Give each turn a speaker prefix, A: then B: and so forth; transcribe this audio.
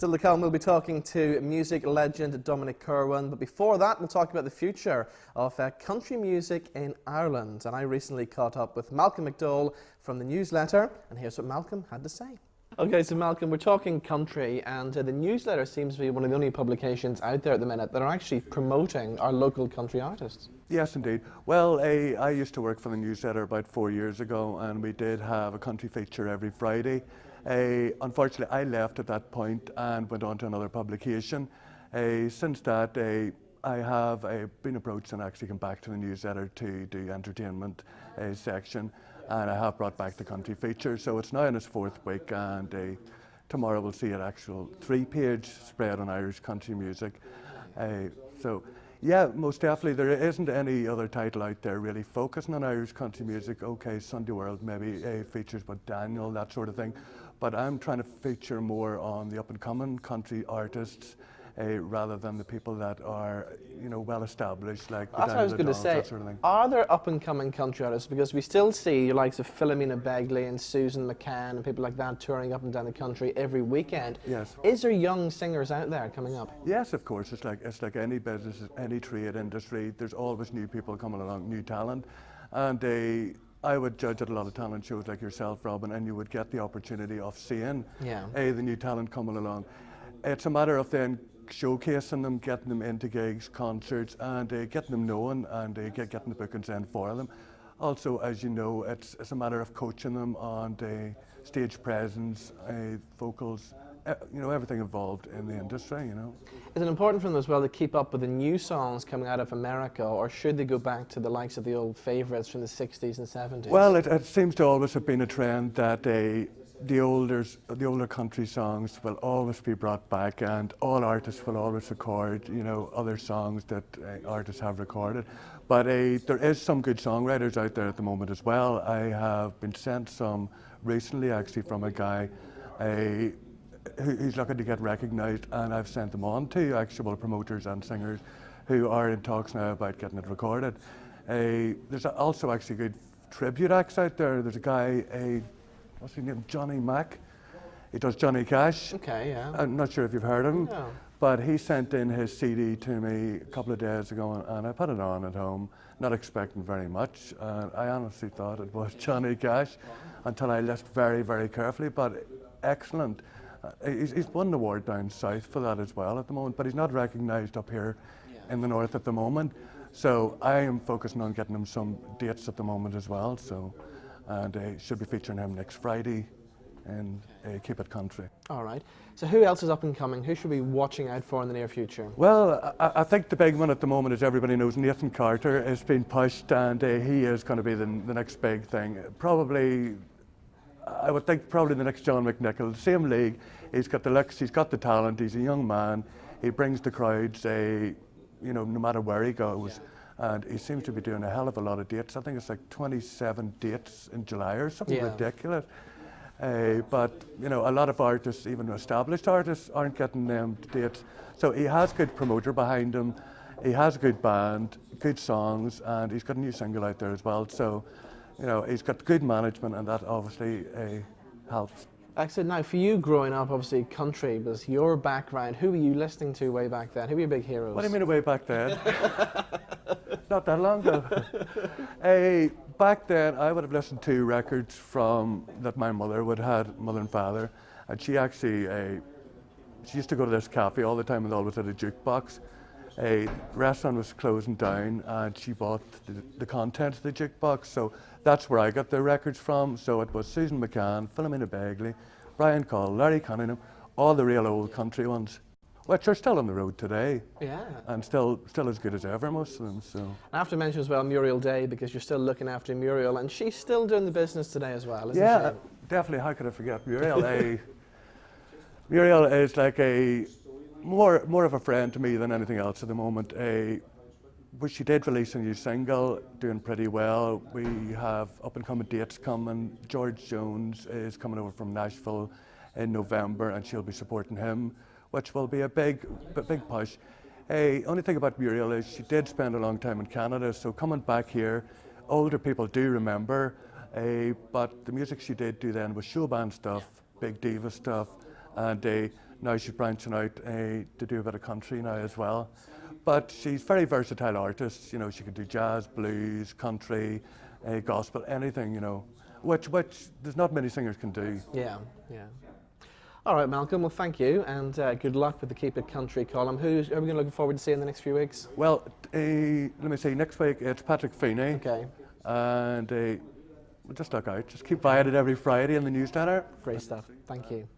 A: Still to come, we'll be talking to music legend Dominic Kerwin, but before that we'll talk about the future of country music in Ireland. And I recently caught up with Malcolm McDowell from the newsletter, and here's what Malcolm had to say. Okay, so Malcolm, we're talking country, and the newsletter seems to be one of the only publications out there at the minute that are actually promoting our local country artists.
B: Yes, indeed. Well, I used to work for the newsletter about 4 years ago, and we did have a country feature every Friday. Unfortunately, I left at that point and went on to another publication. Since that, I have been approached and actually come back to the newsletter to do entertainment section, and I have brought back the country feature. So it's now in its fourth week, and tomorrow we'll see an actual 3-page spread on Irish country music. So yeah, most definitely there isn't any other title out there really focusing on Irish country music. Okay, Sunday World maybe features about Daniel, that sort of thing. But I'm trying to feature more on the up-and-coming country artists rather than the people that are, you know, well established, like
A: That's what I was going to say.
B: that sort of thing.
A: Are there up-and-coming country artists? Because we still see the likes of Philomena Begley and Susan McCann and people like that touring up and down the country every weekend.
B: Yes.
A: Is there young singers out there coming up?
B: Yes, of course. It's like any business, any trade industry. There's always new people coming along, new talent, and I would judge at a lot of talent shows like yourself, Robin, and you would get the opportunity of seeing the new talent coming along. It's a matter of then showcasing them, getting them into gigs, concerts, and getting them known, and getting the bookings in for them. Also, as you know, it's a matter of coaching them on stage presence, vocals, you know, everything involved in the industry, you know.
A: Is it important for them as well to keep up with the new songs coming out of America, or should they go back to the likes of the old favourites from the 60s and 70s?
B: Well, it seems to always have been a trend that the older country songs will always be brought back, and all artists will always record, you know, other songs that artists have recorded. But there is some good songwriters out there at the moment as well. I have been sent some recently, actually, from a guy who's looking to get recognised, and I've sent them on to actual promoters and singers who are in talks now about getting it recorded. There's also actually good tribute acts out there. There's a guy, what's his name, Johnny Mac. He does Johnny Cash.
A: Okay, yeah.
B: I'm not sure if you've heard of him,
A: No.
B: but he sent in his CD to me a couple of days ago, and I put it on at home, not expecting very much. I honestly thought it was Johnny Cash until I listened very, very carefully, but excellent. He's won an award down south for that as well at the moment, but he's not recognised up here in the north at the moment. So I am focusing on getting him some dates at the moment as well. So, and should be featuring him next Friday in Keep It Country. All right.
A: So who else is up and coming? Who should we be watching out for in the near future?
B: Well, I think the big one at the moment, as everybody knows, Nathan Carter is being pushed, and he is going to be the next big thing. Probably, I would think probably the next John McNichol, same league. He's got the looks, he's got the talent, he's a young man. He brings the crowds, you know, no matter where he goes. And he seems to be doing a hell of a lot of dates. I think it's like 27 dates in July or something ridiculous. But, you know, a lot of artists, even established artists, aren't getting them dates. So he has good promoter behind him. He has a good band, good songs, and he's got a new single out there as well. So, you know, he's got good management, and that obviously helps.
A: Excellent. Now, for you growing up, obviously country was your background. Who were you listening to way back then? Who were your big heroes?
B: What do you mean way back then? Not that long ago. Back then, I would have listened to records from that my mother would have had, mother and father, and she actually she used to go to this cafe all the time and always had a jukebox. The restaurant was closing down, and she bought the contents of the jukebox, so that's where I got the records from. So it was Susan McCann, Philomena Begley, Brian Call, Larry Cunningham, all the real old country ones, which are still on the road today. Yeah. And still as good as ever, most of them. So
A: I have to mention as well Muriel Day, because you're still looking after Muriel, and she's still doing the business today as well, isn't she?
B: Definitely. How could I forget Muriel? Muriel is like more of a friend to me than anything else at the moment. But she did release a new single, doing pretty well. We have up-and-coming dates coming. George Jones is coming over from Nashville in November, and she'll be supporting him, which will be a big push. Only thing about Muriel is she did spend a long time in Canada, so coming back here, older people do remember, but the music she did do then was show band stuff, big diva stuff, and now she's branching out to do a bit of country now as well. But she's a very versatile artist. You know, she could do jazz, blues, country, gospel, anything. You know, which there's not many singers can do.
A: Yeah, yeah. All right, Malcolm. Well, thank you, and good luck with the Keep It Country column. Who are we going to look forward to seeing in the next few weeks?
B: Well, let me see. Next week it's Patrick Feeney.
A: Okay.
B: And we'll just look out. Just keep buying it every Friday in the newsletter.
A: Great stuff. Thank you.